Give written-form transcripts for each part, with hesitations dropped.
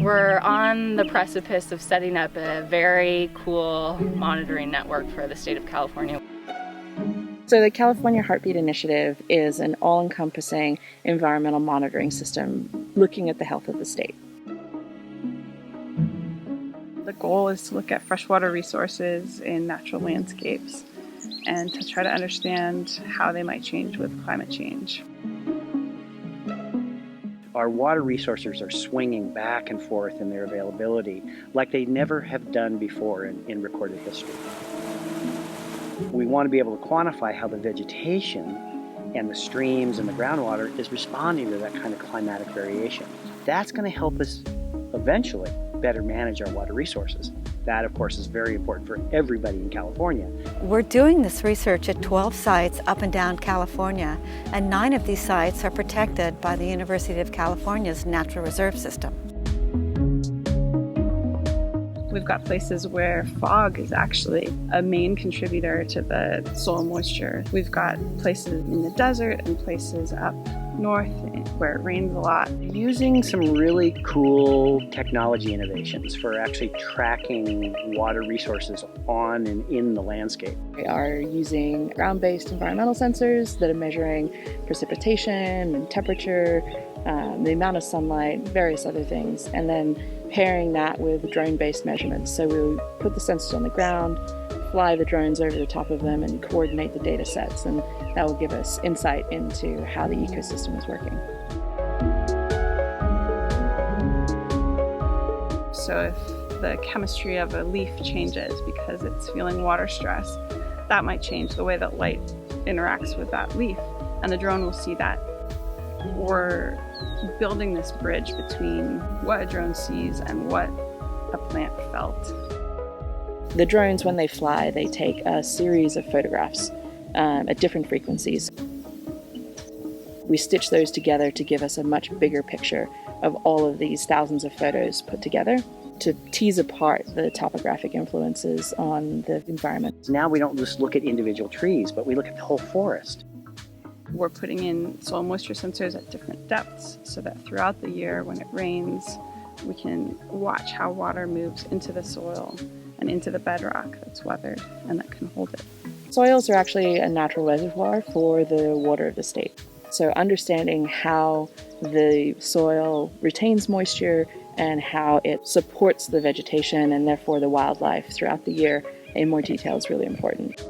We're on the precipice of setting up a very cool monitoring network for the state of California. So the California Heartbeat Initiative is an all-encompassing environmental monitoring system looking at the health of the state. The goal is to look at freshwater resources in natural landscapes and to try to understand how they might change with climate change. Our water resources are swinging back and forth in their availability like they never have done before in recorded history. We want to be able to quantify how the vegetation and the streams and the groundwater is responding to that kind of climatic variation. That's going to help us eventually better manage our water resources. That, of course, is very important for everybody in California. We're doing this research at 12 sites up and down California, and 9 of these sites are protected by the University of California's Natural Reserve System. We've got places where fog is actually a main contributor to the soil moisture. We've got places in the desert and places up north where it rains a lot. Using some really cool technology innovations for actually tracking water resources on and in the landscape. We are using ground-based environmental sensors that are measuring precipitation and temperature, the amount of sunlight, various other things, and then pairing that with drone-based measurements. So we put the sensors on the ground, fly the drones over the top of them, and coordinate the data sets, and that will give us insight into how the ecosystem is working. So if the chemistry of a leaf changes because it's feeling water stress, that might change the way that light interacts with that leaf, and the drone will see that. We're building this bridge between what a drone sees and what a plant felt. The drones, when they fly, they take a series of photographs at different frequencies. We stitch those together to give us a much bigger picture of all of these thousands of photos put together to tease apart the topographic influences on the environment. Now we don't just look at individual trees, but we look at the whole forest. We're putting in soil moisture sensors at different depths so that throughout the year when it rains, we can watch how water moves into the soil and into the bedrock that's weathered and that can hold it. Soils are actually a natural reservoir for the water of the state. So understanding how the soil retains moisture and how it supports the vegetation and therefore the wildlife throughout the year in more detail is really important.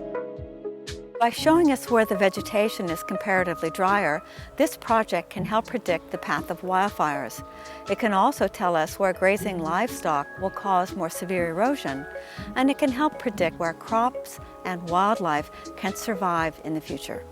By showing us where the vegetation is comparatively drier, this project can help predict the path of wildfires. It can also tell us where grazing livestock will cause more severe erosion, and it can help predict where crops and wildlife can survive in the future.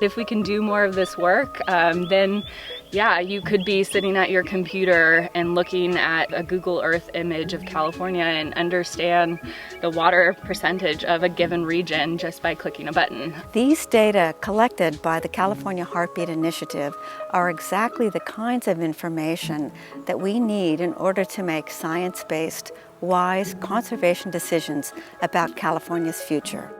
If we can do more of this work, then yeah, you could be sitting at your computer and looking at a Google Earth image of California and understand the water percentage of a given region just by clicking a button. These data collected by the California Heartbeat Initiative are exactly the kinds of information that we need in order to make science-based, wise conservation decisions about California's future.